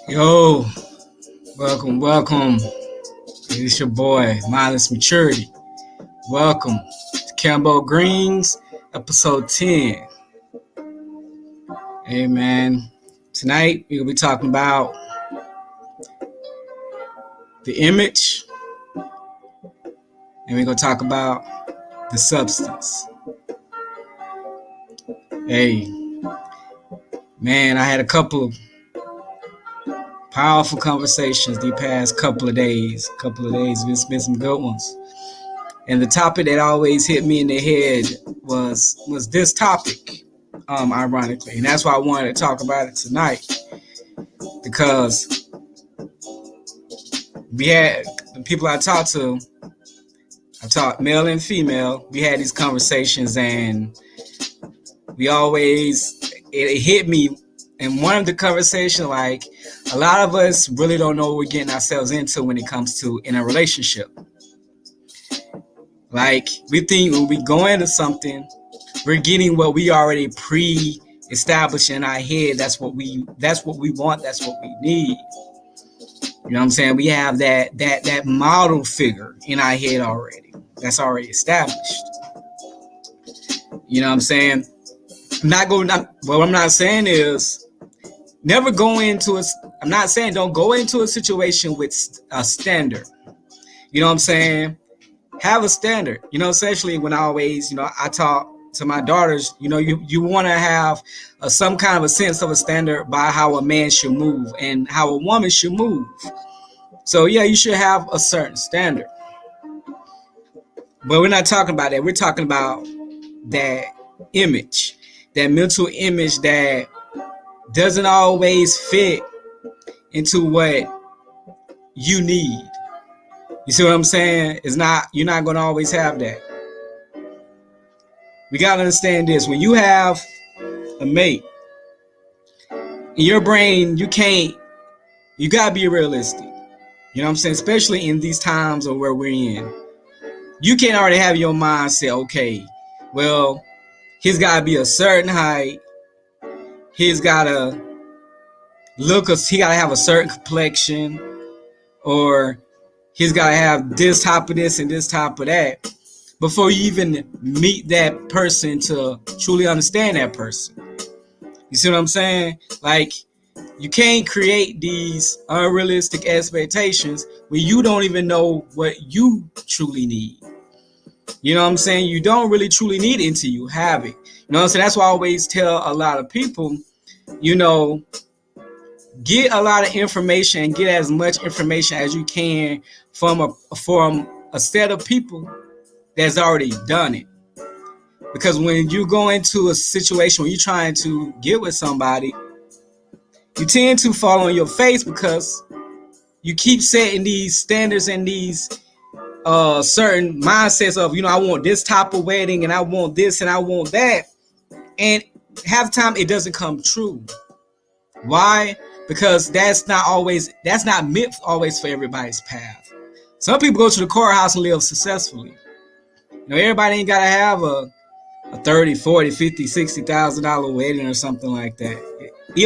Yo, welcome. It's your boy, Mindless Maturity. Welcome to CanBo Greens, episode 10. Hey man, tonight we're gonna be talking about the image, and we're gonna talk about the substance. Hey, man, I had a couple of powerful conversations the past couple of days. It's been some good ones. And the topic that always hit me in the head was this topic, ironically. And that's why I wanted to talk about it tonight. Because we had the people I talked male and female, we had these conversations, and it hit me in one of the conversations, like, a lot of us really don't know what we're getting ourselves into when it comes to in a relationship. Like, we think when we go into something, we're getting what we already pre-established in our head. That's what we want. That's what we need. You know what I'm saying? We have that model figure in our head already. That's already established. You know what I'm saying? What I'm not saying is never go into a. I'm not saying don't go into a situation with a standard. You know what I'm saying? Have a standard. You know, essentially when I talk to my daughters, you want to have some kind of a sense of a standard by how a man should move and how a woman should move. So yeah, you should have a certain standard. But we're not talking about that. We're talking about that image, that mental image that doesn't always fit into what you need. You see what I'm saying? You're not going to always have that. We got to understand this. When you have a mate, in your brain, you got to be realistic. You know what I'm saying? Especially in these times of where we're in. You can't already have your mind say, okay, well, he's got to be a certain height. He's got to have a certain complexion, or he's got to have this type of this and this type of that before you even meet that person to truly understand that person. You see what I'm saying? Like, you can't create these unrealistic expectations when you don't even know what you truly need. You know what I'm saying? You don't really truly need it until you have it. You know what I'm saying? That's why I always tell a lot of people, get a lot of information and get as much information as you can from a set of people that's already done it. Because when you go into a situation where you're trying to get with somebody, you tend to fall on your face because you keep setting these standards and these certain mindsets of, I want this type of wedding and I want this and I want that. And half the time it doesn't come true. Why? Because that's not meant always for everybody's path. Some people go to the courthouse and live successfully. Everybody ain't got to have a $30, $40, $50, $60,000 wedding or something like that,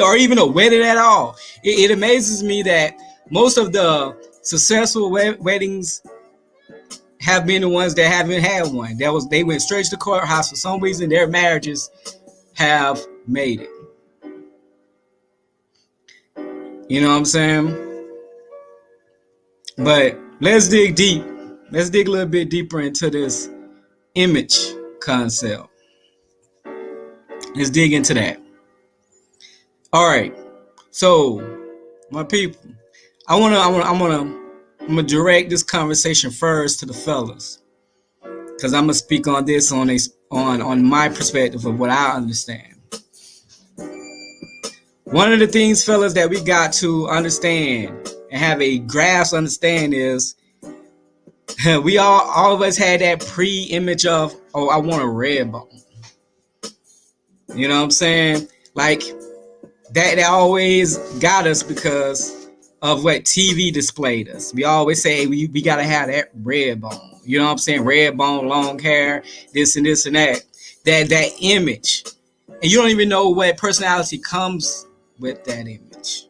or even a wedding at all. It amazes me that most of the successful weddings have been the ones that haven't had one. They went straight to the courthouse. For some reason, their marriages have made it. You know what I'm saying? But let's dig deep. Let's dig a little bit deeper into this image concept. Let's dig into that. All right. So, my people, I'm gonna direct this conversation first to the fellas, because I'm gonna speak on this on a on my perspective of what I understand. One of the things, fellas, that we got to understand and have a grasp understand is we all of us had that pre-image of, oh, I want a red bone. You know what I'm saying? Like that always got us because of what TV displayed us. We always say, hey, we gotta have that red bone. You know what I'm saying? Red bone, long hair, this and this and that. That image. And you don't even know what personality comes with that image.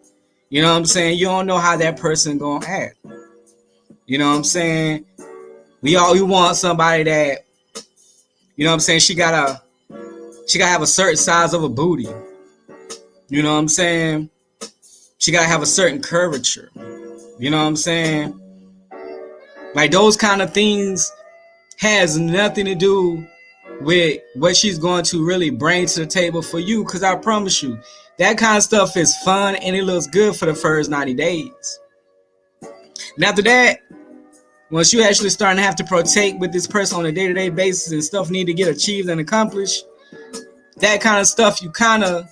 You know what I'm saying? You don't know how that person gonna act. You know what I'm saying? We want somebody that, you know what I'm saying, she gotta have a certain size of a booty. You know what I'm saying? She gotta have a certain curvature. You know what I'm saying? Like those kind of things has nothing to do with what she's going to really bring to the table for you. Because I promise you, that kind of stuff is fun and it looks good for the first 90 days. And after that, once you actually starting to have to partake with this person on a day-to-day basis and stuff need to get achieved and accomplished, that kind of stuff it kind of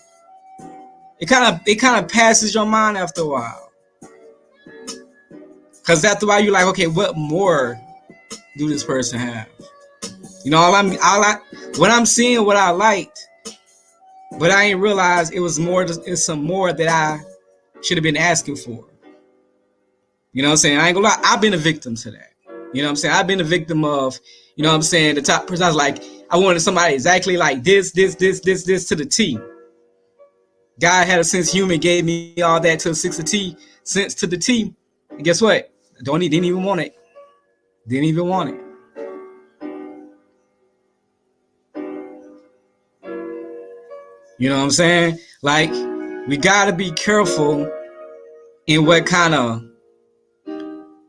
passes your mind after a while. Because after a while you're like, okay, what more do this person have? You know, what I'm seeing, what I liked, but I ain't realized it was more. It's some more that I should have been asking for. You know what I'm saying? I ain't gonna lie, I've been a victim to that. You know what I'm saying? I've been a victim of, you know what I'm saying, the top person. I was like, I wanted somebody exactly like this to the T. God had a sense of humor, gave me all that to a sense to the T. And guess what? Didn't even want it. Didn't even want it. You know what I'm saying? Like, we gotta be careful in what kind of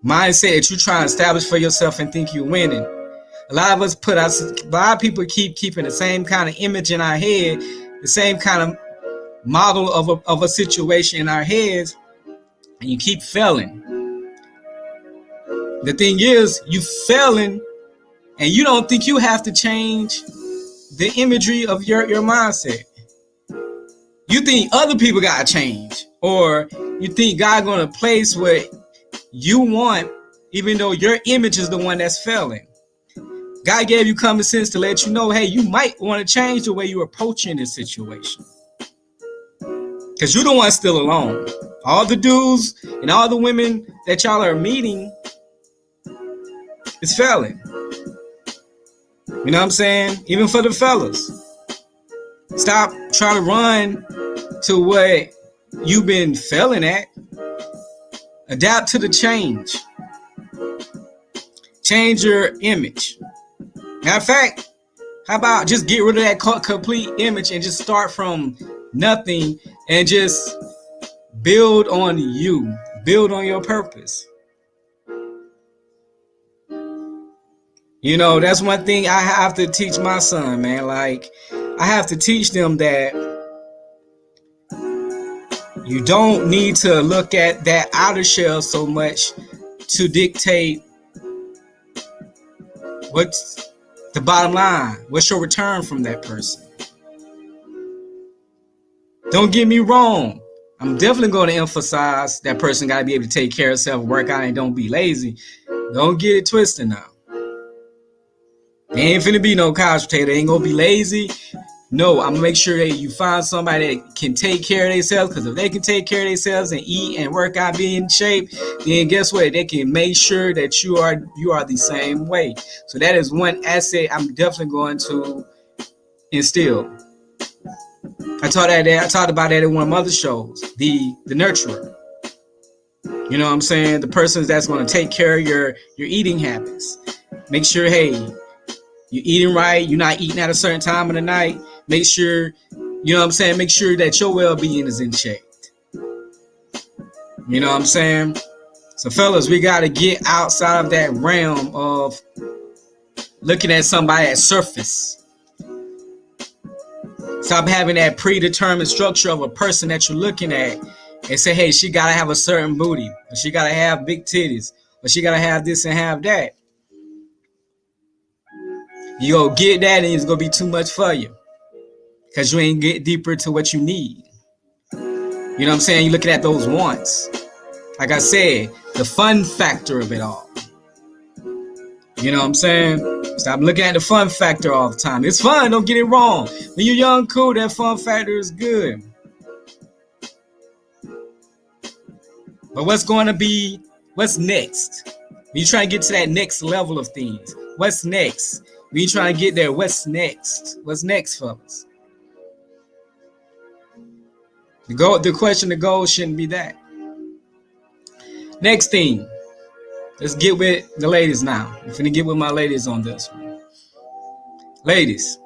mindset that you try to establish for yourself and think you're winning. A lot of people keep keeping the same kind of image in our head, the same kind of model of a situation in our heads, and you keep failing. The thing is, you failing, and you don't think you have to change the imagery of your mindset. You think other people gotta change, or you think God gonna place what you want, even though your image is the one that's failing. God gave you common sense to let you know, hey, you might want to change the way you're approaching this situation. Because you're the one still alone. All the dudes and all the women that y'all are meeting is failing. You know what I'm saying? Even for the fellas. Stop trying to run to what you've been failing at. Adapt to the change. Change your image. Matter of fact, how about just get rid of that complete image and just start from nothing and just build on you. Build on your purpose. You know, that's one thing I have to teach my son, man. Like, I have to teach them that you don't need to look at that outer shell so much to dictate what's the bottom line. What's your return from that person? Don't get me wrong. I'm definitely going to emphasize that person got to be able to take care of himself, work out, and don't be lazy. Don't get it twisted now. They ain't finna be no couch potato. They ain't gonna be lazy. No, I'm gonna make sure that you find somebody that can take care of themselves. Because if they can take care of themselves and eat and work out, be in shape, then guess what? They can make sure that you are the same way. So that is one asset I'm definitely going to instill. I talked about that in one of my other shows. The nurturer. You know what I'm saying? The person that's going to take care of your eating habits. Make sure, hey, you're eating right. You're not eating at a certain time of the night. Make sure, you know what I'm saying? Make sure that your well-being is in shape. You know what I'm saying? So, fellas, we got to get outside of that realm of looking at somebody at surface. Stop having that predetermined structure of a person that you're looking at and say, hey, she got to have a certain booty, or she got to have big titties, or she got to have this and have that. You go get that and it's gonna be too much for you. Because you ain't get deeper to what you need. You know what I'm saying? You're looking at those wants. Like I said, the fun factor of it all. You know what I'm saying? Stop looking at the fun factor all the time. It's fun, don't get it wrong. When you're young, cool, that fun factor is good. But what's next? When you trying to get to that next level of things, what's next? When you trying to get there, what's next? What's next, fellas? The goal shouldn't be that. Next thing, let's get with the ladies now. I'm finna get with my ladies on this one. Ladies,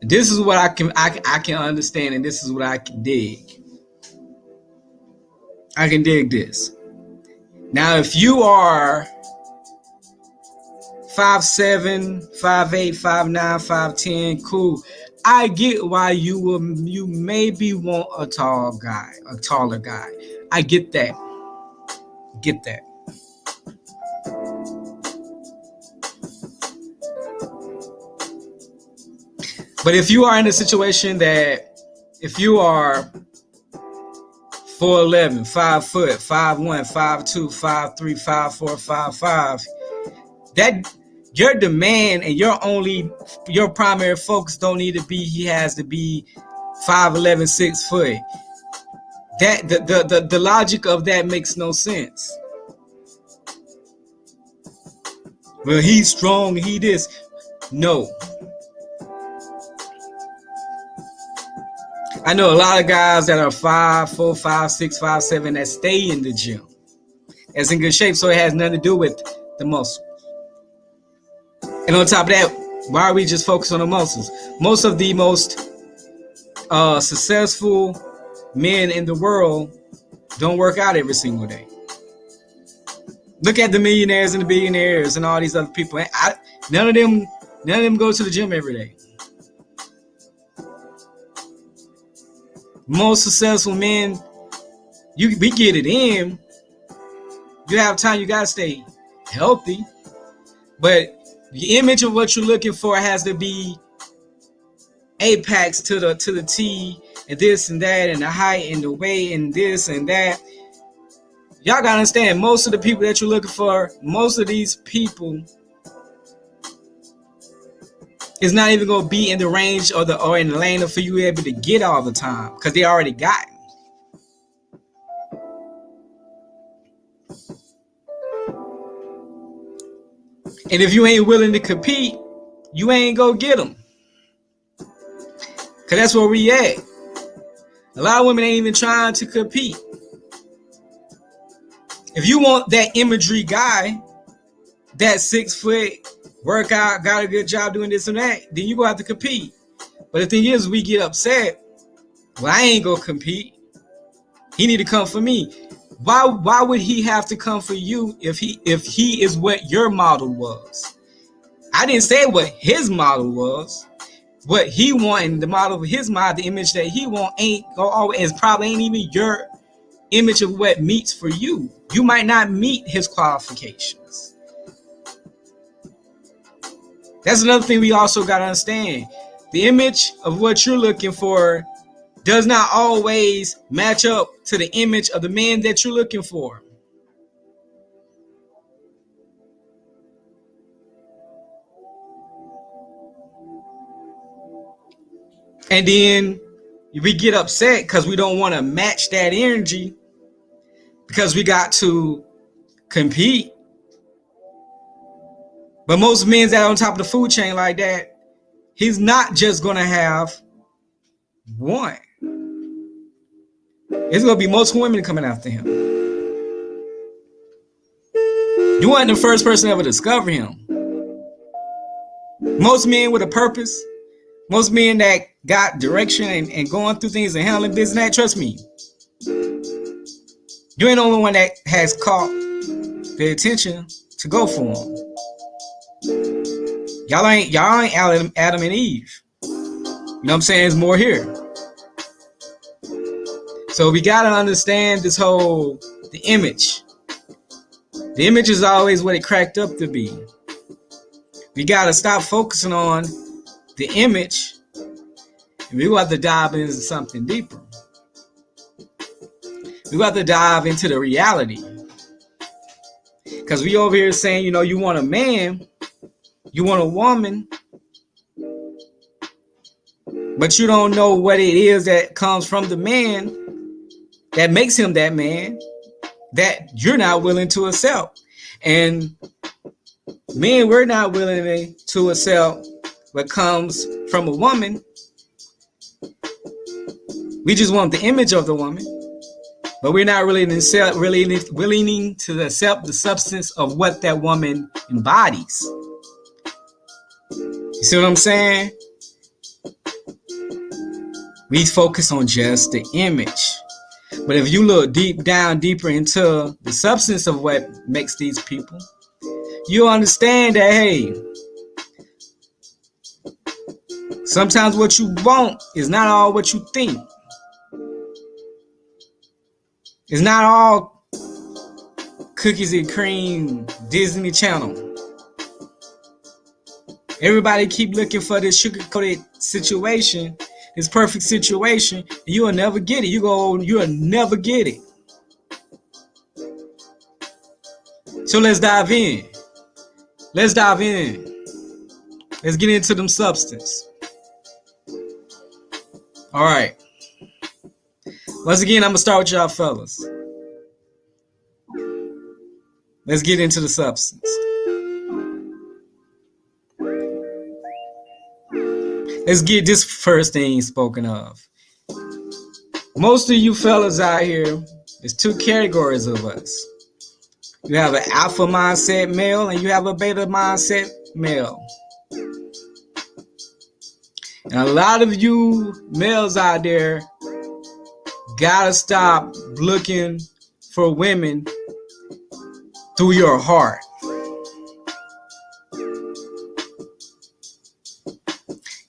this is what I can understand, and this is what I can dig. I can dig this. Now, if you are 5'7", 5'8", 5'9", 5'10", cool. I get why you maybe want a taller guy. I get that. But if you are in a situation that if you are 4'11", 5 foot, 5'1", 5'2", 5'3", 5'4", 5'5", that your demand and your primary focus don't need to be he has to be 5'11", 6 foot. That the logic of that makes no sense. Well, he's strong, he this. No. I know a lot of guys that are 5'4", 5'6", 5'7" that stay in the gym. That's in good shape, so it has nothing to do with the muscle. And on top of that, why are we just focused on the muscles? Most of the most successful men in the world don't work out every single day. Look at the millionaires and the billionaires and all these other people. None of them go to the gym every day. Most successful men, we get it in. You have time, you gotta stay healthy. But the image of what you're looking for has to be apex to the T, and this and that, and the height and the weight and this and that. Y'all gotta understand, most of the people that you're looking for, most of these people is not even gonna be in the range or in the lane for you able to get all the time, because they already got it. And if you ain't willing to compete, you ain't gonna get them. Because that's where we at. A lot of women ain't even trying to compete. If you want that imagery guy, that 6 foot, workout, got a good job doing this and that, then you gonna have to compete. But the thing is, we get upset. Well, I ain't gonna compete. He need to come for me. Why would he have to come for you if he is what your model was? I didn't say what his model was. What he wanted, the model of his model, the image that he want probably ain't even your image of what meets for you. You might not meet his qualifications. That's another thing we also got to understand. The image of what you're looking for does not always match up to the image of the man that you're looking for. And then we get upset because we don't want to match that energy because we got to compete. But most men that are on top of the food chain like that, he's not just going to have one. It's going to be most women coming after him. You weren't the first person to ever discover him. Most men with a purpose, most men that got direction and going through things and handling business, that, trust me, you ain't the only one that has caught the attention to go for him. Y'all ain't Adam and Eve. You know what I'm saying? There's more here. So we gotta understand this whole, the image. The image is always what it cracked up to be. We gotta stop focusing on the image, and we have to dive into something deeper. We have to dive into the reality. Because we over here saying, you want a man, you want a woman, but you don't know what it is that comes from the man that makes him that man that you're not willing to accept. And men, we're not willing to accept what comes from a woman. We just want the image of the woman, but we're not really willing to accept the substance of what that woman embodies. You see what I'm saying? We focus on just the image. But if you look deeper into the substance of what makes these people, you understand that, hey, sometimes what you want is not all what you think. It's not all cookies and cream Disney Channel. Everybody keep looking for this sugar-coated situation, this perfect situation, and you will never get it. You'll never get it. So let's dive in. Let's get into them substance. All right. Once again, I'm going to start with y'all fellas. Let's get into the substance. Let's get this first thing spoken of. Most of you fellas out here, there's two categories of us. You have an alpha mindset male and you have a beta mindset male. And a lot of you males out there gotta stop looking for women through your heart.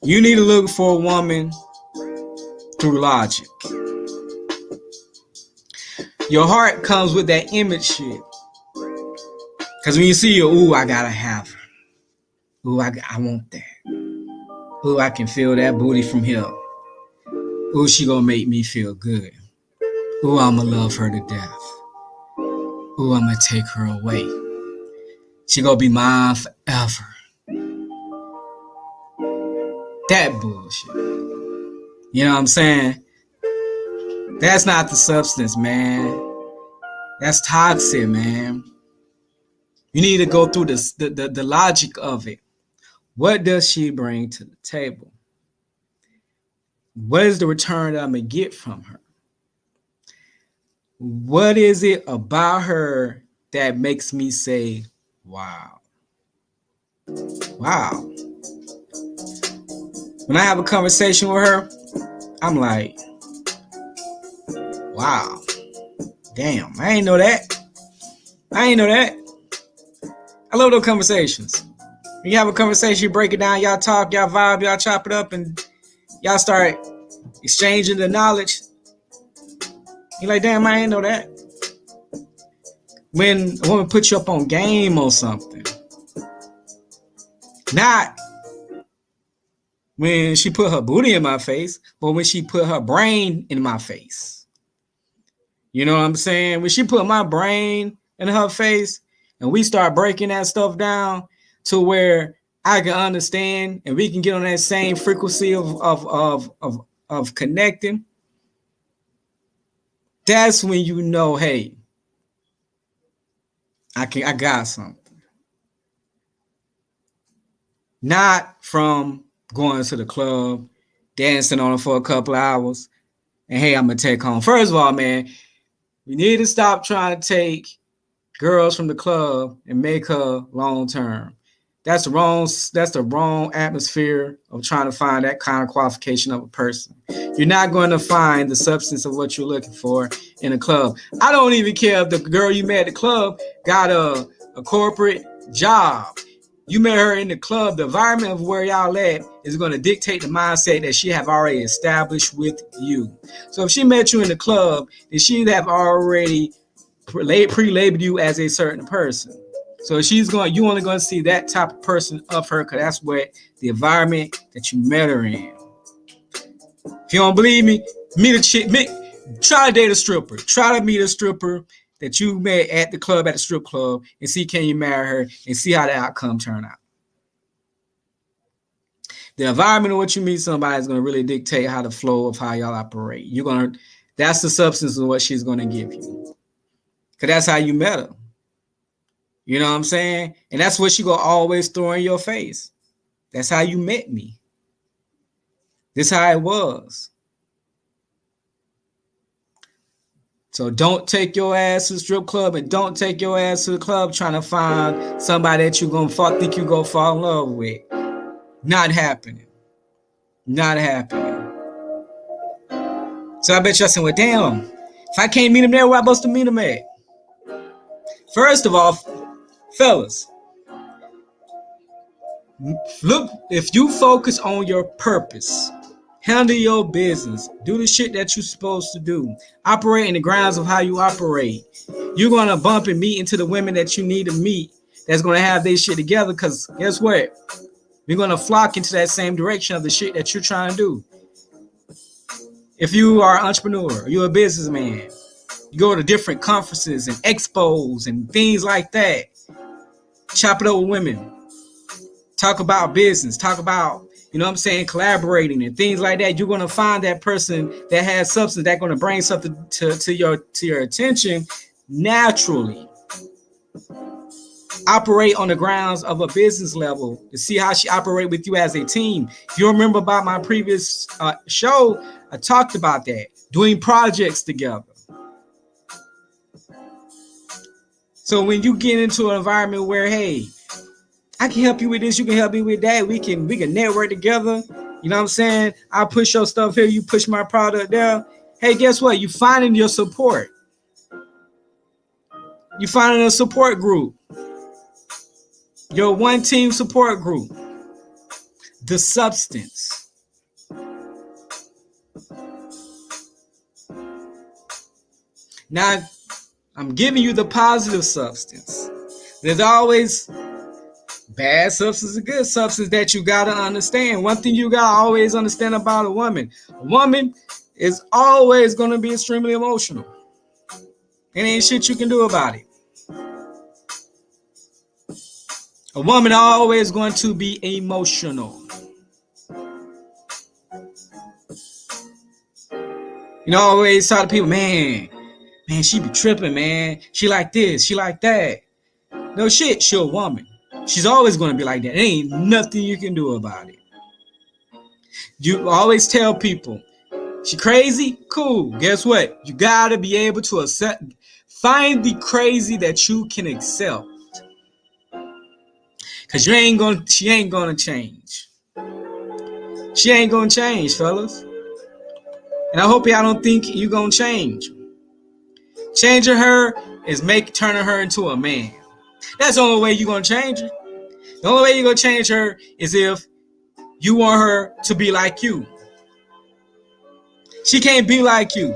You need to look for a woman through logic. Your heart comes with that image shit. Because when you see her, ooh, I gotta have her. Ooh, I want that. Ooh, I can feel that booty from here. Ooh, she gonna make me feel good. Ooh, I'ma love her to death. Ooh, I'ma take her away. She gonna be mine forever. That bullshit. You know what I'm saying? That's not the substance, man. That's toxic, man. You need to go through the logic of it. What does she bring to the table? What is the return that I'm going to get from her? What is it about her that makes me say, wow? Wow. When I have a conversation with her, I'm like, wow. Damn, I ain't know that. I love those conversations. When you have a conversation, you break it down, y'all talk, y'all vibe, y'all chop it up, and y'all start exchanging the knowledge. You're like, damn, I ain't know that. When a woman puts you up on game or something, not when she put her booty in my face, but when she put her brain in my face. You know what I'm saying? When she put my brain in her face and we start breaking that stuff down to where I can understand and we can get on that same frequency of connecting, that's when you know, hey, I got something. Not from going to the club, dancing on it for a couple of hours, and hey, I'm gonna take home. First of all, man, we need to stop trying to take girls from the club and make her long term. That's the wrong atmosphere of trying to find that kind of qualification of a person. You're not going to find the substance of what you're looking for in a club. I don't even care if the girl you met at the club got a corporate job. You met her in the club. The environment of where y'all at is going to dictate the mindset that she have already established with you. So if she met you in the club, then she'd have already pre-labeled you as a certain person. So you only gonna see that type of person of her, because that's what the environment that you met her in. If you don't believe me, try to date a stripper. Try to meet a stripper that you met at the club, at the strip club, and see can you marry her and see how the outcome turn out. The environment in which you meet somebody is going to really dictate how the flow of how y'all operate. That's the substance of what she's going to give you. Because that's how you met her. You know what I'm saying? And that's what she going to always throw in your face. That's how you met me. This how it was. So don't take your ass to the strip club, and don't take your ass to the club trying to find somebody that you're going to think you're going to fall in love with. Not happening. Not happening. So I bet y'all saying, well, damn, if I can't meet him there, where am I supposed to meet him at? First of all, fellas, look, if you focus on your purpose, handle your business, do the shit that you're supposed to do, operate in the grounds of how you operate, you're going to bump and meet into the women that you need to meet that's going to have their shit together, because guess what? We're going to flock into that same direction of the shit that you're trying to do. If you are an entrepreneur, you're a businessman, you go to different conferences and expos and things like that, chop it up with women, talk about business, talk about, you know what I'm saying, collaborating and things like that. You're going to find that person that has substance that's going to bring something to your attention naturally. Operate on the grounds of a business level to see how she operate with you as a team. If you remember about my previous show, I talked about that, doing projects together. So when you get into an environment where, hey, I can help you with this, you can help me with that, we can network together. You know what I'm saying? I push your stuff here, you push my product there. Hey, guess what? You finding your support. You finding a support group. Your one team support group. The substance. Now, I'm giving you the positive substance. There's always bad substance and good substance that you got to understand. One thing you got to always understand about a woman is always going to be extremely emotional. There ain't shit you can do about it. A woman always going to be emotional. You know, I always talk to people, man, she be tripping, man. She like this, she like that. No shit, she a woman. She's always going to be like that. There ain't nothing you can do about it. You always tell people, she crazy? Cool. Guess what? You got to be able to find the crazy that you can accept. Because she ain't going to change. She ain't going to change, fellas. And I hope y'all don't think you going to change. Changing her is turning her into a man. That's the only way you're going to change her. The only way you're going to change her is if you want her to be like you. She can't be like you.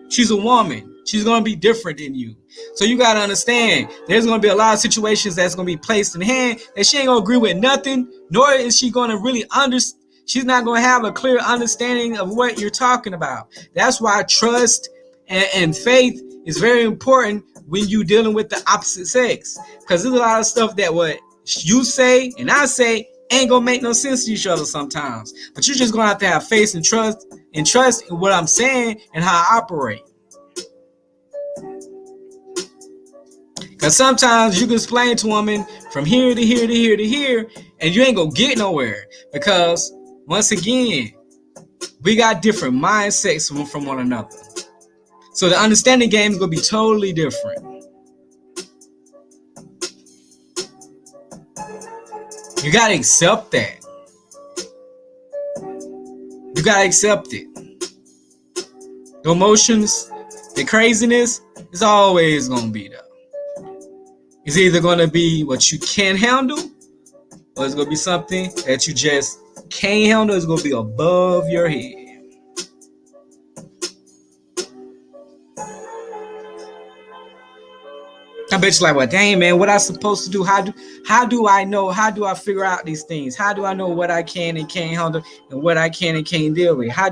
She's a woman. She's going to be different than you. So you got to understand, there's going to be a lot of situations that's going to be placed in hand that she ain't going to agree with nothing, nor is she going to really understand. She's not going to have a clear understanding of what you're talking about. That's why trust and faith is very important when you're dealing with the opposite sex. Because there's a lot of stuff that what you say and I say ain't going to make no sense to each other sometimes. But you're just going to have faith and trust in what I'm saying and how I operate. Because sometimes you can explain to a woman from here to here to here to here, and you ain't going to get nowhere. Because, once again, we got different mindsets from one another. So the understanding game is going to be totally different. You got to accept that. You got to accept it. The emotions, the craziness is always going to be there. It's either going to be what you can handle, or it's going to be something that you just can't handle. It's going to be above your head. Some bitch like, well, dang man, what I supposed to do? How do I know? How do I figure out these things? How do I know what I can and can't handle and what I can and can't deal with? How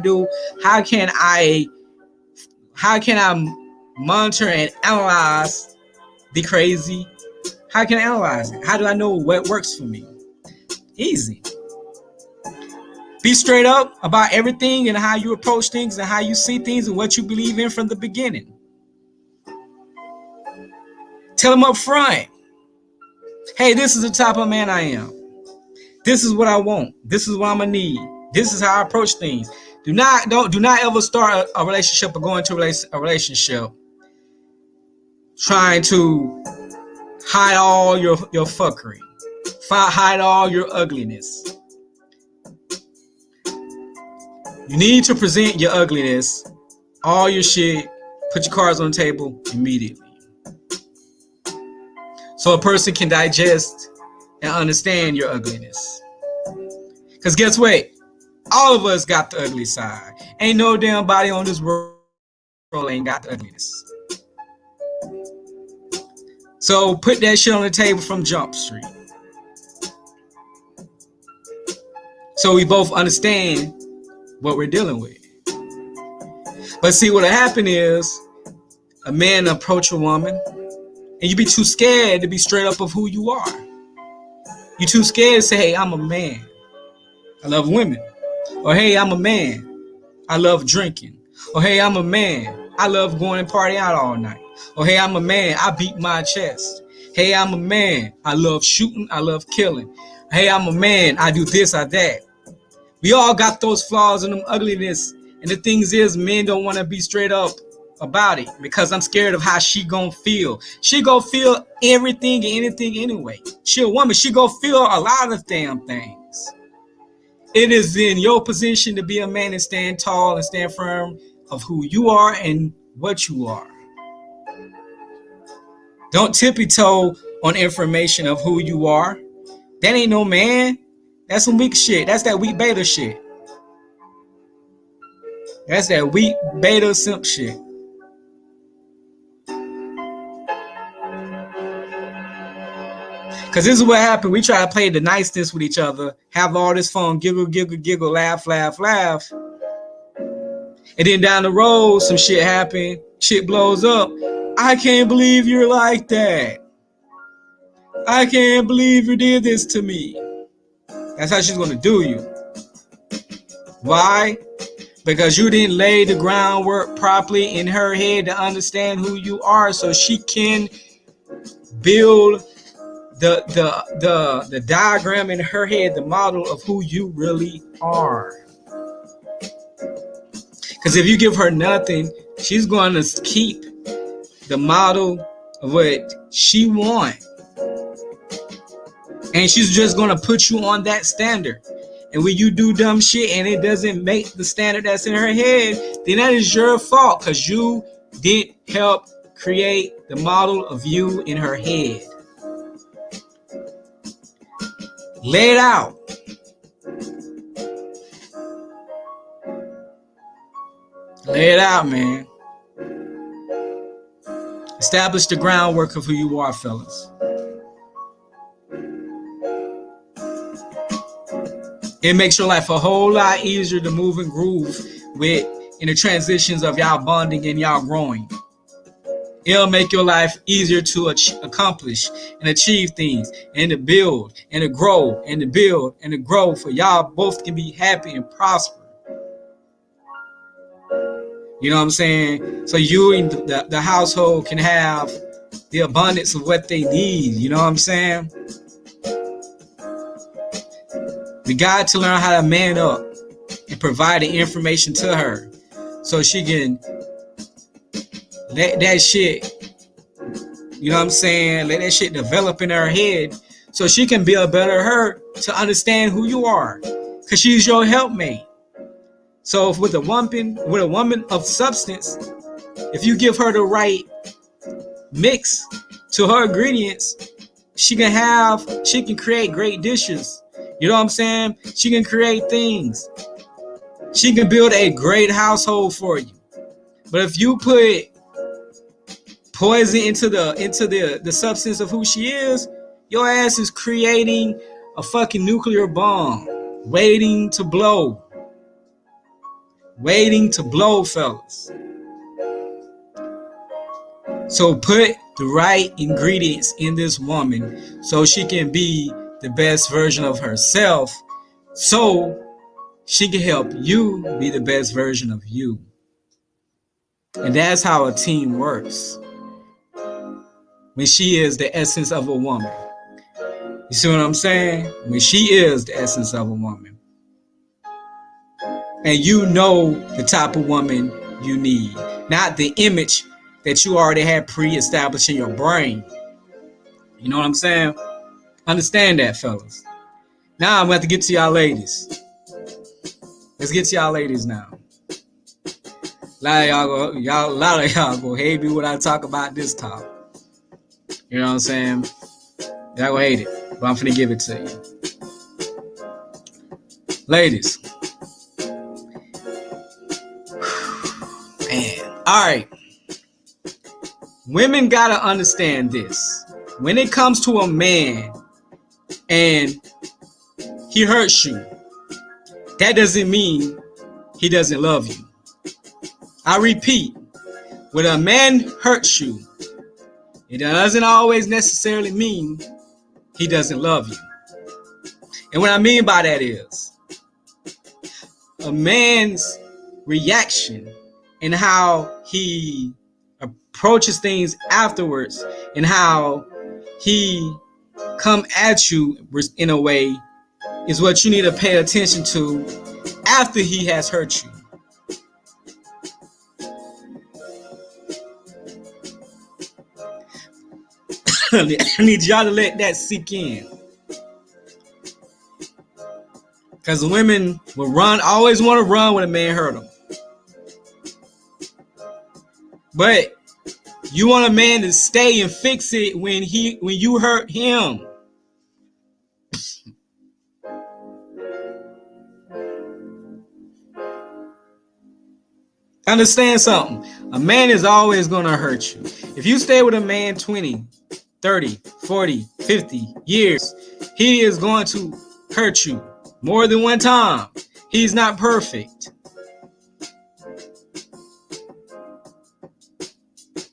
can I monitor and analyze the crazy? How can I analyze it? How do I know what works for me? Easy. Be straight up about everything and how you approach things and how you see things and what you believe in from the beginning. Tell them up front, hey, this is the type of man I am. This is what I want. This is what I'm gonna need. This is how I approach things. Do not ever start a relationship or go into a relationship trying to hide all your fuckery, hide all your ugliness. You need to present your ugliness, all your shit, put your cards on the table immediately. So a person can digest and understand your ugliness. Because guess what? All of us got the ugly side. Ain't no damn body on this world ain't got the ugliness. So put that shit on the table from Jump Street. So we both understand what we're dealing with. But see, what'll happen is a man approach a woman and you be too scared to be straight up of who you are. You too scared to say, hey, I'm a man. I love women. Or hey, I'm a man. I love drinking. Or hey, I'm a man. I love going and partying out all night. Or hey, I'm a man. I beat my chest. Hey, I'm a man. I love shooting. I love killing. Hey, I'm a man. I do this or that. We all got those flaws and them ugliness. And the things is, men don't want to be straight up about it because I'm scared of how she gonna feel. She gonna feel everything and anything anyway. She a woman. She gonna feel a lot of damn things. It is in your position to be a man and stand tall and stand firm of who you are and what you are. Don't tippy toe on information of who you are. That ain't no man. That's some weak shit. That's that weak beta shit. That's that weak beta simp shit. Because this is what happened. We try to play the niceness with each other, have all this fun, giggle, giggle, giggle, laugh, laugh, laugh. And then down the road, some shit happened. Shit blows up. I can't believe you're like that. I can't believe you did this to me. That's how she's going to do you. Why? Because you didn't lay the groundwork properly in her head to understand who you are so she can build the diagram in her head, the model of who you really are. Because if you give her nothing, she's going to keep the model of what she wants. And she's just going to put you on that standard. And when you do dumb shit and it doesn't make the standard that's in her head, then that is your fault because you didn't help create the model of you in her head. Lay it out. Lay it out, man. Establish the groundwork of who you are, fellas. It makes your life a whole lot easier to move and groove with in the transitions of y'all bonding and y'all growing. It'll make your life easier to accomplish and achieve things and to build and to grow and to build and to grow for y'all both can be happy and prosper. You know what I'm saying? So you and the household can have the abundance of what they need. You know what I'm saying? We got to learn how to man up and provide the information to her so she can let that shit, you know what I'm saying, let that shit develop in her head so she can be a better her to understand who you are because she's your helpmate. So if with a woman of substance, if you give her the right mix to her ingredients, she can create great dishes. You know what I'm saying? She can create things. She can build a great household for you. But if you put poison into the substance of who she is, your ass is creating a fucking nuclear bomb waiting to blow. Waiting to blow, fellas. So put the right ingredients in this woman so she can be the best version of herself, so she can help you be the best version of you. And that's how a team works. When she is the essence of a woman. You see what I'm saying? When she is the essence of a woman. And you know the type of woman you need. Not the image that you already had pre-established in your brain. You know what I'm saying? Understand that, fellas. Now I'm going to get to y'all ladies. Let's get to y'all ladies now. A lot of y'all go hate me when I talk about this topic. You know what I'm saying? Y'all go hate it, but I'm finna give it to you. Ladies. Man. Alright. Women gotta understand this. When it comes to a man and he hurts you, that doesn't mean he doesn't love you. I repeat, when a man hurts you, it doesn't always necessarily mean he doesn't love you. And what I mean by that is a man's reaction and how he approaches things afterwards and how he come at you in a way is what you need to pay attention to after he has hurt you. I need y'all to let that sink in. Because women will always want to run when a man hurt them. But you want a man to stay and fix it when you hurt him. Understand something. A man is always going to hurt you. If you stay with a man 20, 30, 40, 50 years, he is going to hurt you more than one time. He's not perfect.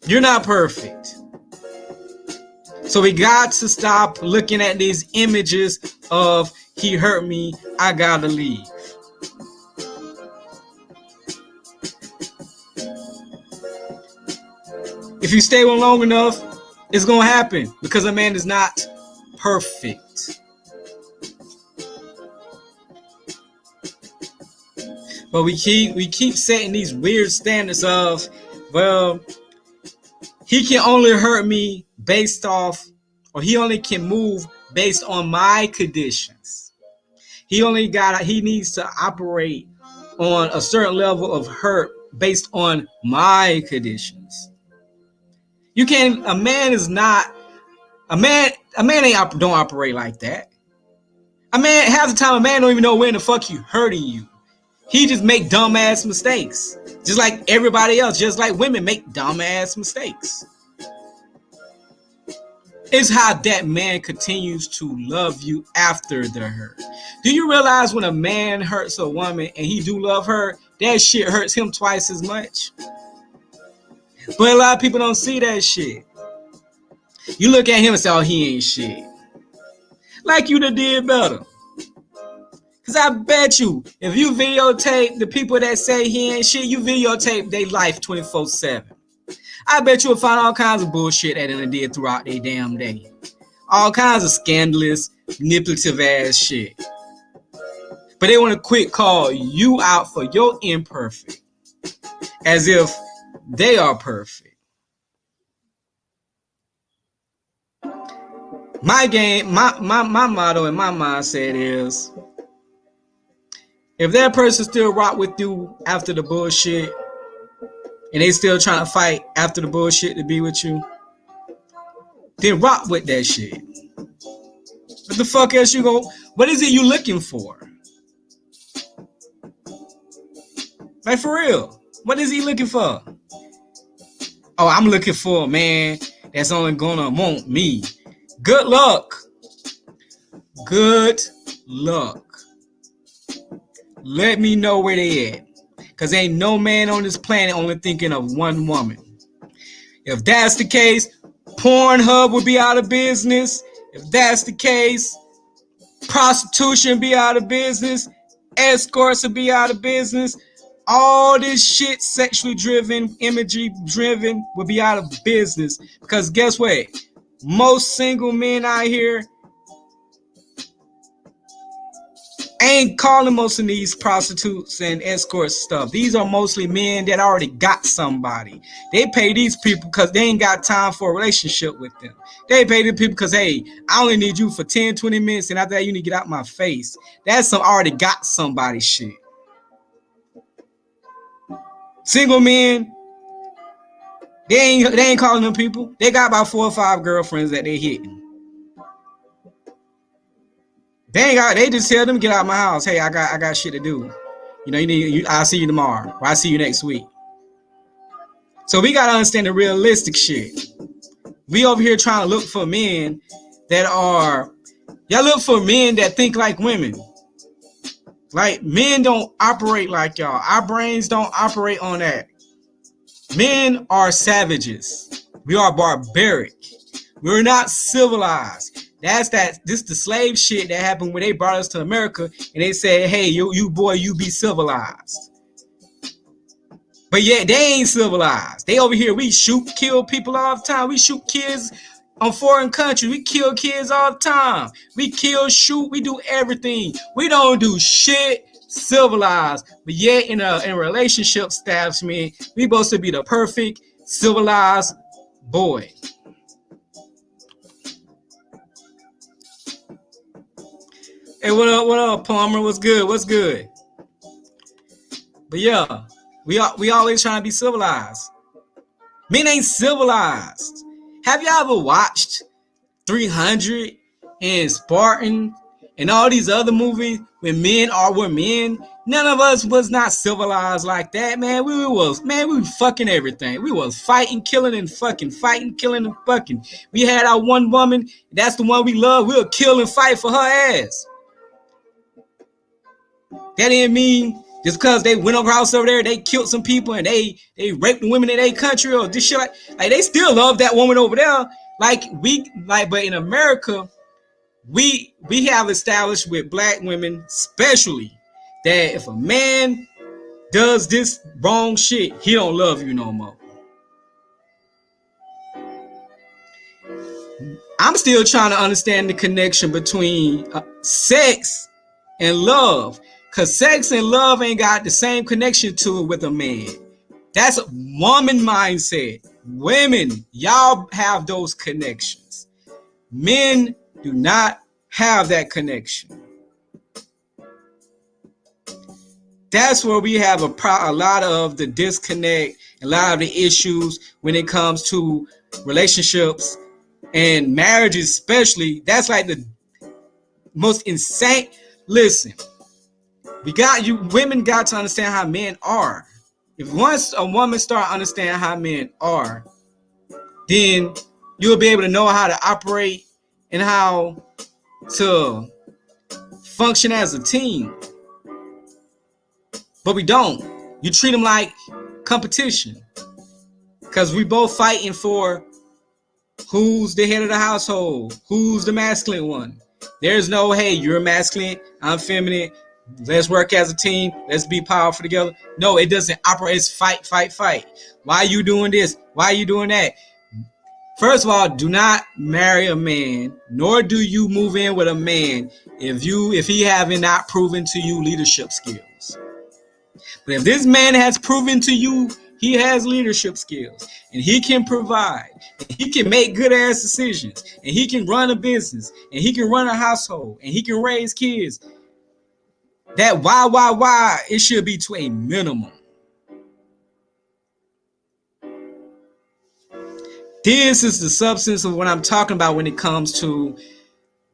You're not perfect. So we got to stop looking at these images of he hurt me, I gotta leave. If you stay with him long enough, it's gonna happen because a man is not perfect. But we keep setting these weird standards of, well, he can only hurt me based off, or he only can move based on my conditions. He needs to operate on a certain level of hurt based on my conditions. A man don't operate like that. Half the time a man don't even know when the fuck he hurting you. He just make dumbass mistakes. Just like everybody else, just like women make dumbass mistakes. It's how that man continues to love you after the hurt. Do you realize when a man hurts a woman and he do love her, that shit hurts him twice as much? But a lot of people don't see that shit. You look at him and say, oh, he ain't shit. Like you done did better. Because I bet you, if you videotape the people that say he ain't shit, you videotape their life 24/7. I bet you'll find all kinds of bullshit that they did throughout their damn day. All kinds of scandalous, manipulative ass shit. But they want to quick call you out for your imperfect. As if they are perfect. My motto and my mindset is, if that person still rock with you after the bullshit, and they still trying to fight after the bullshit to be with you, then rock with that shit. What the fuck else you go? What is it you looking for? Like for real, what is he looking for? Oh, I'm looking for a man that's only gonna want me. Good luck. Good luck. Let me know where they at. Cause ain't no man on this planet only thinking of one woman. If that's the case, Pornhub would be out of business. If that's the case, prostitution be out of business. Escorts would be out of business. All this shit, sexually driven, imagery driven, would be out of business. Because guess what? Most single men out here ain't calling most of these prostitutes and escorts stuff. These are mostly men that already got somebody. They pay these people because they ain't got time for a relationship with them. They pay the people because, hey, I only need you for 10, 20 minutes, and after that, you need to get out my face. That's some already got somebody shit. Single men, they ain't calling them people. They got about 4 or 5 girlfriends that they hitting. They just tell them get out of my house. Hey, I got shit to do. You know, I'll see you tomorrow. Or I'll see you next week. So we gotta understand the realistic shit. We over here trying to look for men that are, y'all look for men that think like women. Like, men don't operate like y'all. Our brains don't operate on that. Men are savages. We are barbaric. We're not civilized. This is the slave shit that happened when they brought us to America and they said, hey, you boy, you be civilized. But yet they ain't civilized. They over here, we shoot, kill people all the time. We shoot kids on foreign countries. We kill kids all the time. We kill, shoot, we do everything. We don't do shit civilized. But yet in a relationship status, man, we supposed to be the perfect civilized boy. Hey, what up, Palmer? What's good? But yeah, we always trying to be civilized. Men ain't civilized. Have y'all ever watched 300 and Spartan and all these other movies when men were men? None of us was not civilized like that, man. We was fucking everything. We was fighting, killing, and fucking. Fighting, killing, and fucking. We had our one woman. That's the one we love. We'll kill and fight for her ass. That didn't mean just because they went across over there, they killed some people and they raped the women in their country or this shit like they still love that woman over there. But in America, we have established with black women, especially, that if a man does this wrong shit, he don't love you no more. I'm still trying to understand the connection between sex and love. Because sex and love ain't got the same connection to it with a man. That's a woman mindset. Women, y'all have those connections. Men do not have that connection. That's where we have a lot of the disconnect, a lot of the issues when it comes to relationships and marriages especially. That's like the most insane. Listen. Women got to understand how men are. If once a woman start understanding how men are, then you'll be able to know how to operate and how to function as a team. But we don't. You treat them like competition. Because we both fighting for who's the head of the household, who's the masculine one. There's no, hey, you're masculine, I'm feminine. Let's work as a team. Let's be powerful together. No, it doesn't operate. It's fight. Why are you doing this? Why are you doing that? First of all, do not marry a man, nor do you move in with a man if he haven't not proven to you leadership skills. But if this man has proven to you he has leadership skills and he can provide, and he can make good ass decisions, and he can run a business, and he can run a household, and he can raise kids, that why, it should be to a minimum. This is the substance of what I'm talking about when it comes to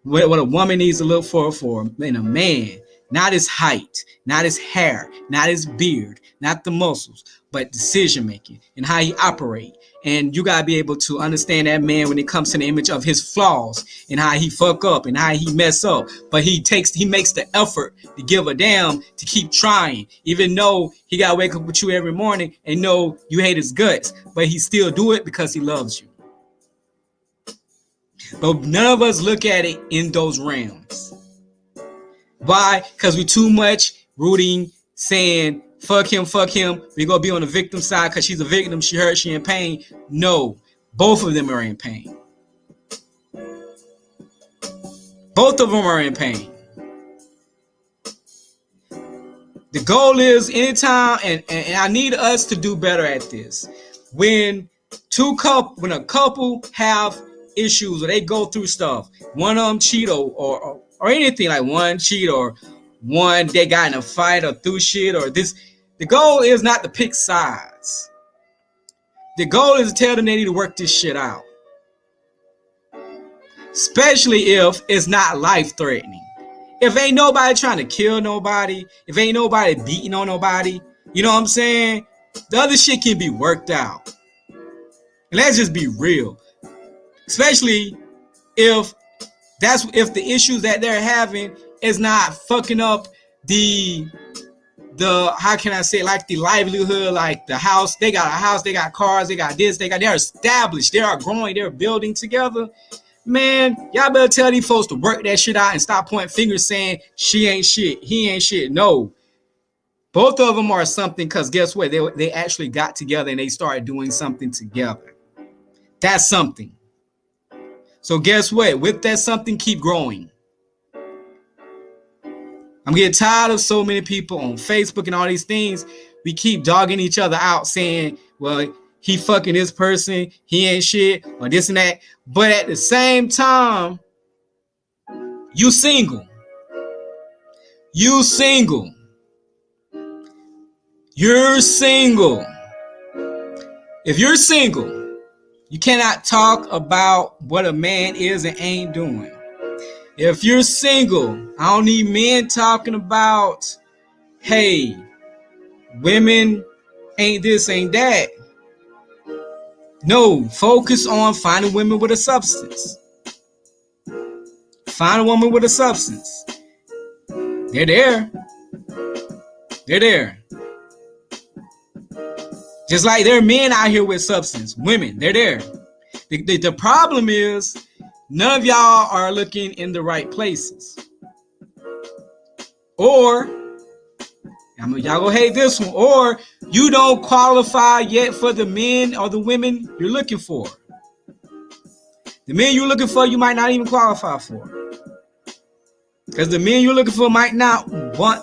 what a woman needs to look for in a man. Not his height, not his hair, not his beard, not the muscles, but decision making and how he operates. And you gotta be able to understand that man when it comes to the image of his flaws and how he fuck up and how he mess up. But he makes the effort to give a damn to keep trying, even though he gotta wake up with you every morning and know you hate his guts, but he still do it because he loves you. But none of us look at it in those realms. Why? Because we too much rooting, saying, fuck him. We're going to be on the victim side because she's a victim. She hurt, she in pain. No, both of them are in pain. Both of them are in pain. The goal is anytime, and I need us to do better at this. When a couple have issues or they go through stuff, one of them cheat or anything, like one cheat or one they got in a fight or through shit or this, the goal is not to pick sides. The goal is to tell them they need to work this shit out, especially if it's not life threatening. If ain't nobody trying to kill nobody, if ain't nobody beating on nobody, you know what I'm saying, the other shit can be worked out. And let's just be real, especially if the issues that they're having is not fucking up the how can I say, like the livelihood, like the house. They got a house, they got cars, they got this, they're established, they are growing, they're building together. Man, y'all better tell these folks to work that shit out and stop pointing fingers saying she ain't shit, he ain't shit. No, both of them are something, because guess what? They actually got together and they started doing something together. That's something. So guess what? With that something, keep growing. I'm getting tired of so many people on Facebook and all these things. We keep dogging each other out saying, well, he fucking this person, he ain't shit, or this and that. But at the same time, you single. You're single. If you're single, you cannot talk about what a man is and ain't doing. If you're single, I don't need men talking about, hey, women ain't this, ain't that. No, focus on finding women with a substance. Find a woman with a substance. They're there. They're there. Just like there are men out here with substance. Women, they're there. The problem is none of y'all are looking in the right places. Or, y'all gonna hate this one, or you don't qualify yet for the men or the women you're looking for. The men you're looking for, you might not even qualify for. Because the men you're looking for might not want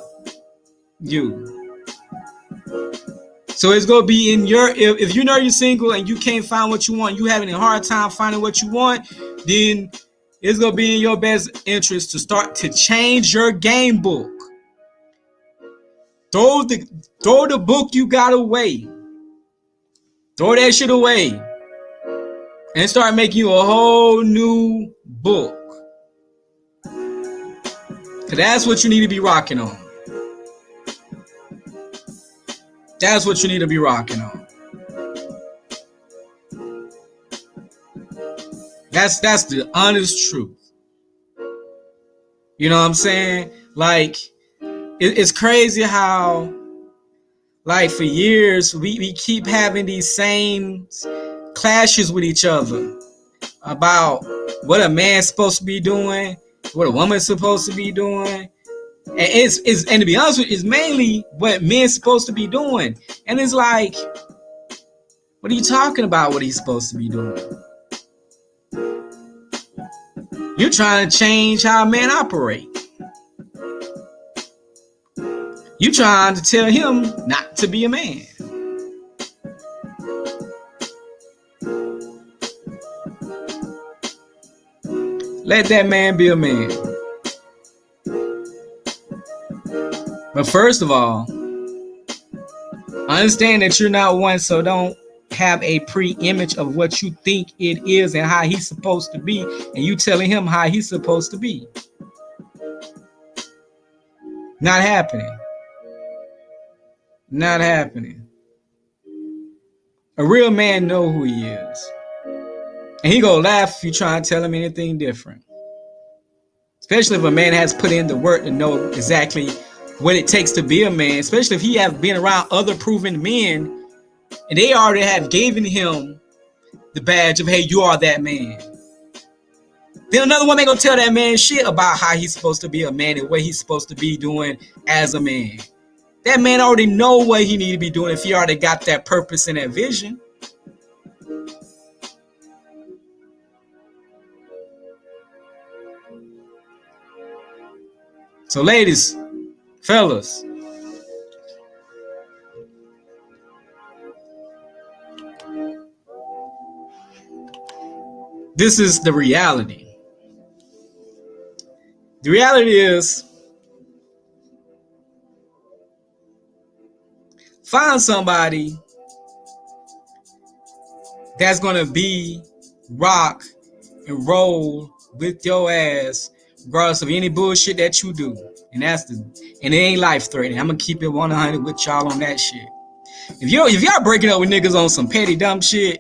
you. So it's going to be in your, if you know you're single and you can't find what you want, you having a hard time finding what you want, then it's going to be in your best interest to start to change your game book. Throw the book you got away. Throw that shit away. And start making you a whole new book. Because that's what you need to be rocking on. That's what you need to be rocking on. That's the honest truth. You know what I'm saying? Like, it's crazy how, like, for years, we keep having these same clashes with each other about what a man's supposed to be doing, what a woman's supposed to be doing. And to be honest with you, it's mainly what men's supposed to be doing. And it's like, what are you talking about what he's supposed to be doing? You're trying to change how men operate. You're trying to tell him not to be a man. Let that man be a man. But first of all, understand that you're not one, so don't have a pre-image of what you think it is and how he's supposed to be, and you telling him how he's supposed to be. Not happening. Not happening. A real man know who he is. And he gonna laugh if you try and tell him anything different. Especially if a man has put in the work to know exactly what it takes to be a man. Especially if he has been around other proven men and they already have given him the badge of, hey, you are that man. Then another woman gonna tell that man shit about how he's supposed to be a man and what he's supposed to be doing as a man. That man already know what he need to be doing if he already got that purpose and that vision. So ladies, fellas, this is the reality. The reality is, find somebody that's gonna be rock and roll with your ass, regardless of any bullshit that you do. And it ain't life threatening. I'm gonna keep it 100 with y'all on that shit. If y'all breaking up with niggas on some petty dumb shit,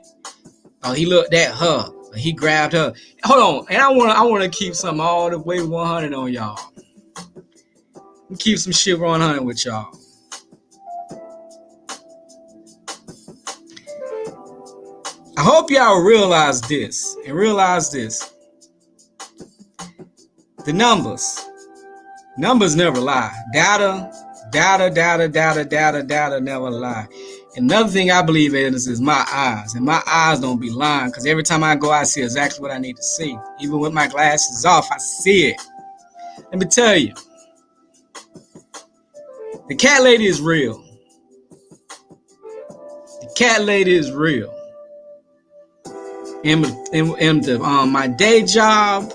oh, he looked at her, or he grabbed her. Hold on, and I wanna keep something all the way 100 on y'all. Keep some shit 100 with y'all. I hope y'all realize this and realize this. The numbers never lie. Data never lie. Another thing I believe in is my eyes, and my eyes don't be lying, because every time I go, I see exactly what I need to see. Even with my glasses off, I see it. Let me tell you, the cat lady is real. The cat lady is real. In my day job,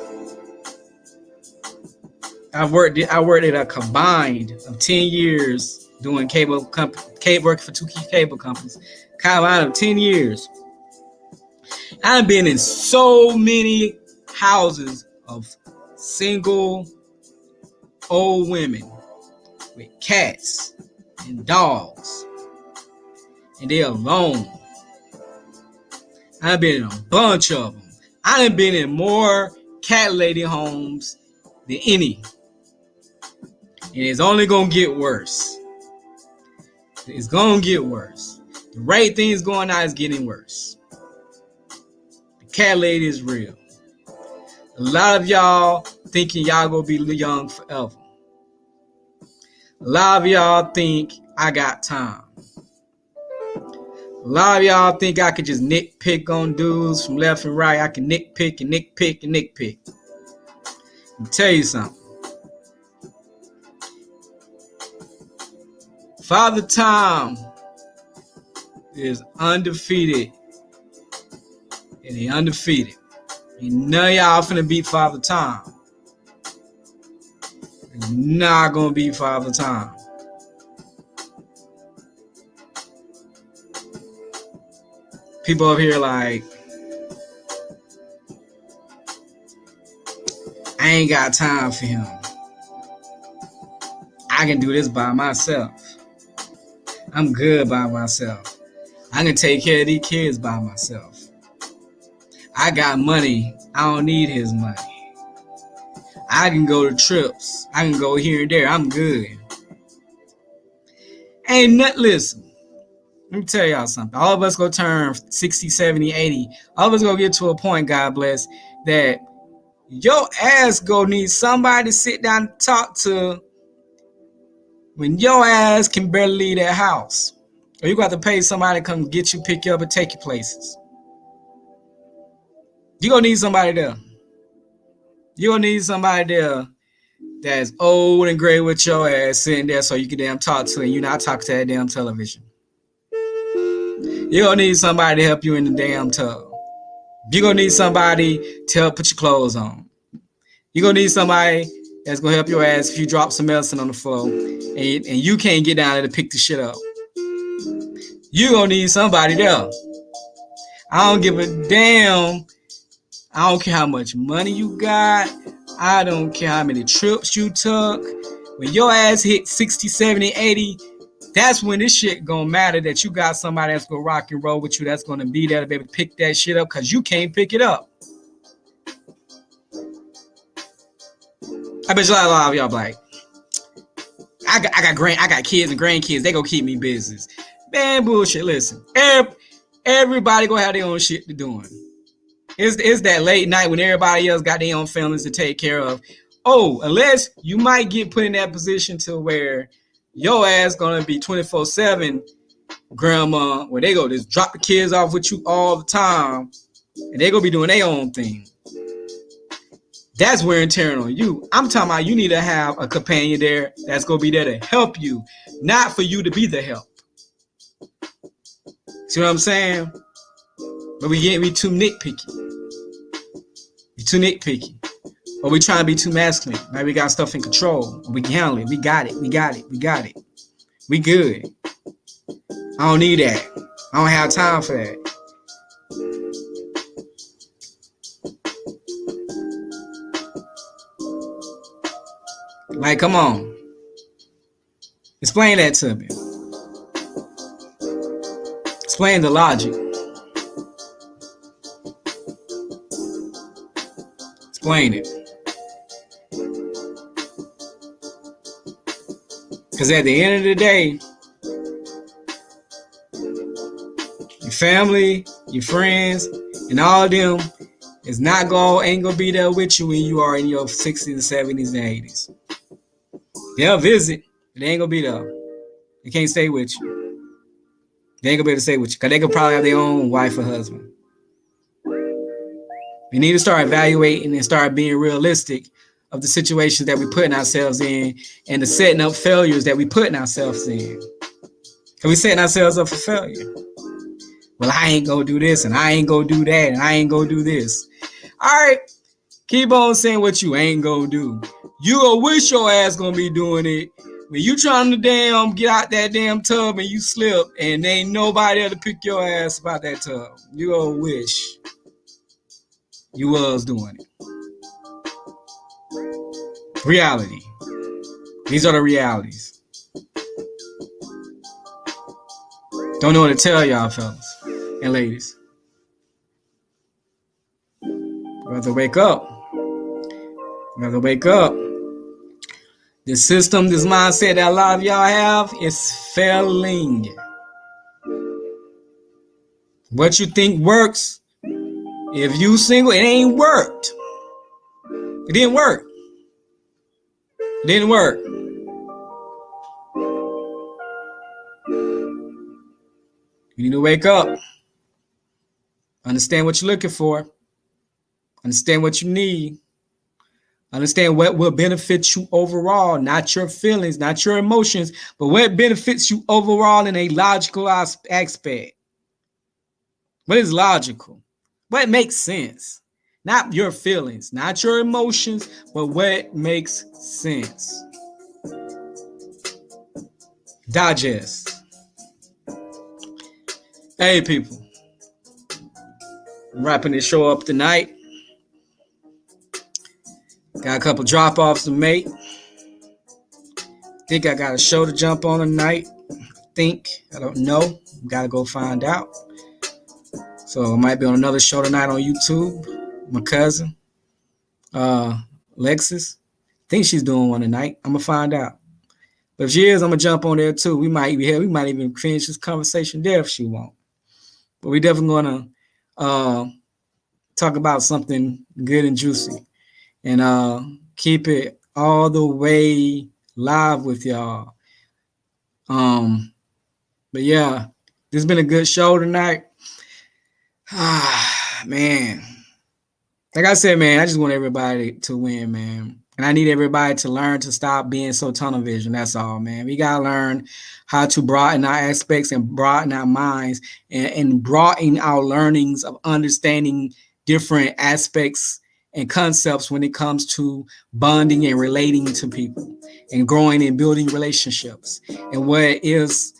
I worked at a combined of 10 years doing working for 2 cable companies. Combined of 10 years. I've been in so many houses of single old women with cats and dogs, and they're alone. I've been in a bunch of them. I've been in more cat lady homes than any. And it's only going to get worse. It's going to get worse. The right things going on is getting worse. The cat lady is real. A lot of y'all thinking y'all going to be young forever. A lot of y'all think I got time. A lot of y'all think I could just nitpick on dudes from left and right. I can nitpick and nitpick and nitpick. Let me tell you something. Father Time is undefeated. And he undefeated. And none of y'all finna beat Father Time. You're not gonna beat Father Time. People up here like, I ain't got time for him. I can do this by myself. I'm good by myself. I can take care of these kids by myself. I got money. I don't need his money. I can go to trips. I can go here and there. I'm good. Ain't nothing. Listen. Let me tell y'all something. All of us go turn 60, 70, 80. All of us go get to a point, God bless, that your ass go need somebody to sit down and talk to when your ass can barely leave that house. Or you got to pay somebody to come get you, pick you up, and take you places. You gonna need somebody there. You gonna need somebody there that's old and gray with your ass sitting there so you can damn talk to, and you not talk to that damn television. You're going to need somebody to help you in the damn tub. You're going to need somebody to help put your clothes on. You're going to need somebody that's going to help your ass if you drop some medicine on the floor and you can't get down there to pick the shit up. You're going to need somebody there. I don't give a damn. I don't care how much money you got. I don't care how many trips you took. When your ass hit 60, 70, 80, that's when this shit gonna matter, that you got somebody that's gonna rock and roll with you, that's gonna be there to be able to pick that shit up, because you can't pick it up. I bet you a lot of y'all like, I got kids and grandkids, they gonna keep me busy. Man, bullshit. Listen, everybody gonna have their own shit to doing. It's that late night when everybody else got their own feelings to take care of. Oh, unless you might get put in that position to where your ass gonna be 24/7 grandma, where they go just drop the kids off with you all the time, and they gonna be doing their own thing. That's wear and tear on you. I'm talking about you need to have a companion there that's gonna be there to help you, not for you to be the help. See what I'm saying? But we too nitpicky. We too nitpicky. Or we trying to be too masculine. Maybe we got stuff in control. We can handle it. We got it. We good. I don't need that. I don't have time for that. Like, come on. Explain that to me. Explain the logic. Explain it. Because at the end of the day, your family, your friends, and all of them ain't gonna be there with you when you are in your 60s, 70s, and 80s. They'll visit, but they ain't gonna be there. They can't stay with you. They ain't gonna be able to stay with you because they could probably have their own wife or husband. We need to start evaluating and start being realistic of the situations that we're putting ourselves in and the setting up failures that we're putting ourselves in. Because we're setting ourselves up for failure. Well, I ain't gonna do this, and I ain't gonna do that, and I ain't gonna do this. All right, keep on saying what you ain't gonna do. You gonna wish your ass gonna be doing it when you trying to get out that damn tub and you slip and there ain't nobody there to pick your ass about that tub. You gonna wish you was doing it. Reality. These are the realities. Don't know what to tell y'all, fellas and ladies. You have to wake up. You have to wake up. This system, this mindset that a lot of y'all have is failing. What you think works, if you single, it ain't worked. It didn't work. It didn't work. You need to wake up. Understand what you're looking for. Understand what you need. Understand what will benefit you overall, not your feelings, not your emotions, but what benefits you overall in a logical aspect. What is logical? What makes sense? Not your feelings, not your emotions, but what makes sense. Digest. Hey, people. I'm wrapping this show up tonight. Got a couple drop-offs to make. Think I got a show to jump on tonight. I don't know. Got to go find out. So I might be on another show tonight on YouTube. My cousin, Lexus. Think she's doing one tonight. I'm gonna find out. But if she is, I'm gonna jump on there too. We might even finish this conversation there if she won't. But we definitely gonna talk about something good and juicy. And keep it all the way live with y'all. But yeah, this has been a good show tonight. Man. Like I said, man, I just want everybody to win, man. And I need everybody to learn to stop being so tunnel vision. That's all, man. We got to learn how to broaden our aspects and broaden our minds and broaden our learnings of understanding different aspects and concepts when it comes to bonding and relating to people and growing and building relationships. And what is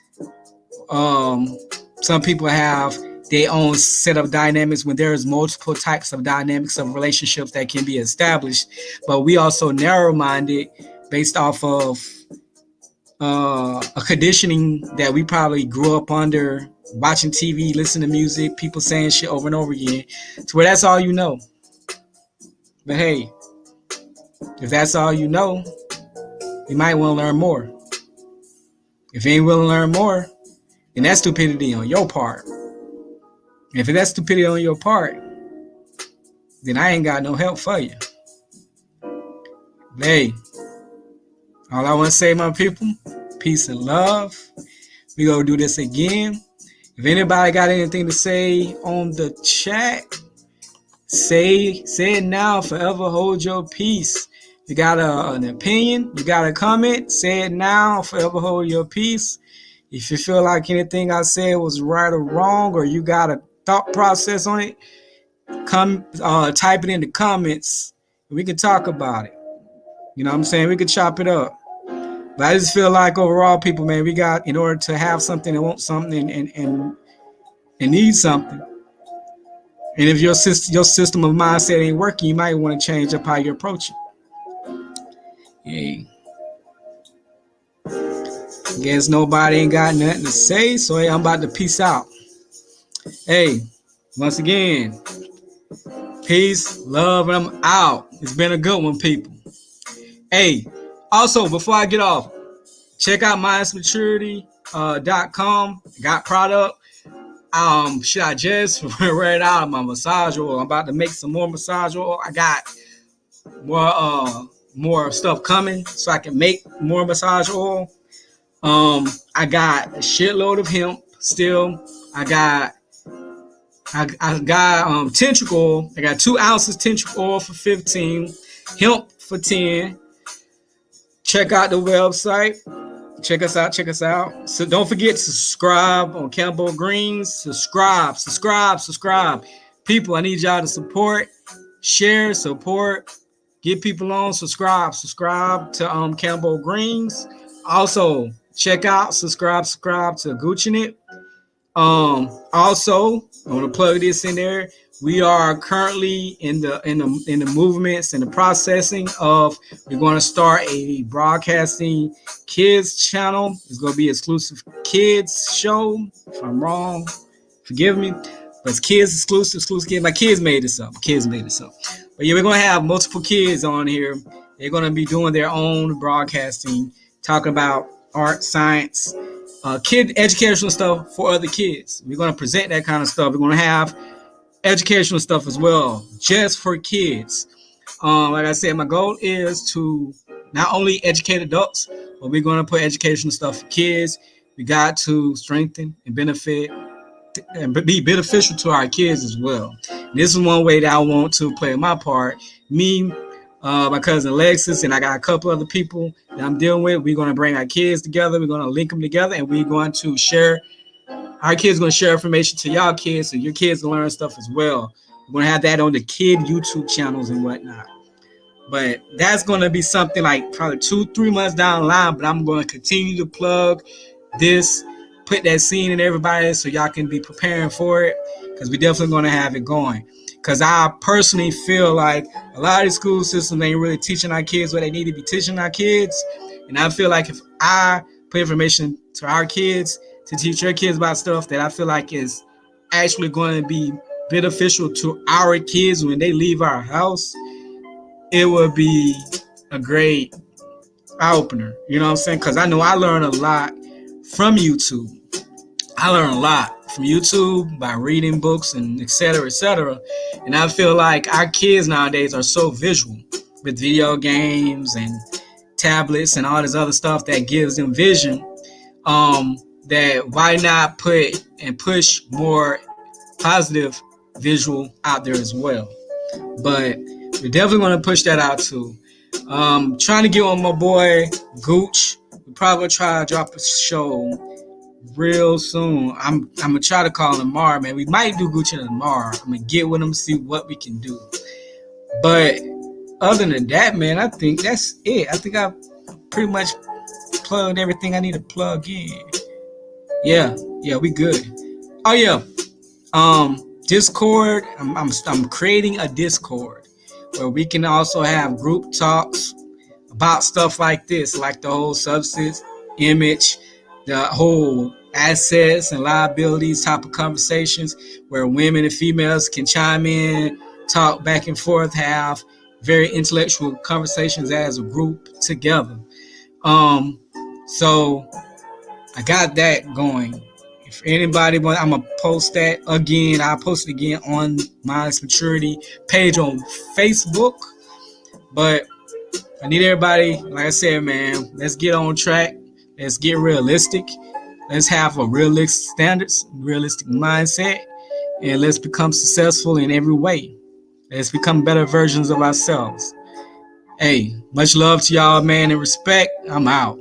some people have their own set of dynamics when there is multiple types of dynamics of relationships that can be established. But we also narrow-minded based off of a conditioning that we probably grew up under, watching TV, listening to music, people saying shit over and over again, to where that's all you know. But hey, if that's all you know, you might want to learn more. If you ain't willing to learn more, then that's stupidity on your part. If that's stupidity on your part, then I ain't got no help for you. Hey, all I want to say, my people, peace and love. We gonna do this again. If anybody got anything to say on the chat, say it now. Forever hold your peace. You got an opinion, you got a comment, say it now. Forever hold your peace. If you feel like anything I said was right or wrong, or you got a thought process on it, come type it in the comments. We can talk about it. You know what I'm saying? We could chop it up. But I just feel like overall, people, man, we got, in order to have something and want something and need something. And if your system of mindset ain't working, you might want to change up how you approach it. Hey. Guess nobody ain't got nothing to say, so hey, I'm about to peace out. Hey, once again, peace, love, and I'm out. It's been a good one, people. Hey, also, before I get off, check out mindsmaturity.com. Got product. Should I just read out my massage oil? I'm about to make some more massage oil. I got more stuff coming so I can make more massage oil. I got a shitload of hemp still. I got tentric oil. I got 2 ounces tentric oil for $15, hemp for $10. Check out the website. Check us out. So don't forget to subscribe on CanBo Greens. Subscribe. People, I need y'all to support, share, support, get people on. Subscribe to CanBo Greens. Also, check out, subscribe to Gucci It. Also, I want to plug this in there. We are currently in the movements and the processing of, we're going to start a broadcasting kids channel. It's going to be exclusive kids show. If I'm wrong, forgive me. But it's kids exclusive kids. My kids made this up. But yeah, we're going to have multiple kids on here. They're going to be doing their own broadcasting, talking about art, science, kid educational stuff for other kids. We're going to present that kind of stuff. We're going to have educational stuff as well, just for kids. Like I said, my goal is to not only educate adults, but we're going to put educational stuff for kids. We got to strengthen and benefit and be beneficial to our kids as well. This is one way that I want to play my part. Me, my cousin Alexis, and I got a couple other people that I'm dealing with. We're going to bring our kids together. We're going to link them together, and we're going to share. Our kids are going to share information to y'all kids, so your kids will learn stuff as well. We're going to have that on the kid YouTube channels and whatnot. But that's going to be something like probably 2-3 months down the line, but I'm going to continue to plug this, put that scene in everybody so y'all can be preparing for it, because we're definitely going to have it going. Because I personally feel like a lot of the school systems ain't really teaching our kids what they need to be teaching our kids. And I feel like if I put information to our kids to teach your kids about stuff that I feel like is actually going to be beneficial to our kids when they leave our house, it would be a great eye-opener. You know what I'm saying? Because I know I learn a lot from YouTube. I learn a lot from YouTube by reading books and et cetera. And I feel like our kids nowadays are so visual with video games and tablets and all this other stuff that gives them vision. That why not put and push more positive visual out there as well. But we definitely want to push that out too. Trying to get on my boy Gooch. We probably try to drop a show real soon. I'm gonna try to call him tomorrow, man. We might do Gucci tomorrow. I'm gonna get with him, see what we can do. But other than that, man, I think that's it. I think I pretty much plugged everything I need to plug in. Yeah, we good. Oh yeah, Discord. I'm creating a Discord where we can also have group talks about stuff like this, like the whole substance, image, the whole assets and liabilities type of conversations where women and females can chime in, talk back and forth, have very intellectual conversations as a group together. So I got that going. If anybody want, I'm gonna post that again. I'll post it again on Mindless Maturity page on Facebook. But I need everybody, like I said, man, let's get on track. Let's get realistic. Let's have a realistic standards, realistic mindset, and let's become successful in every way. Let's become better versions of ourselves. Hey, much love to y'all, man, and respect. I'm out.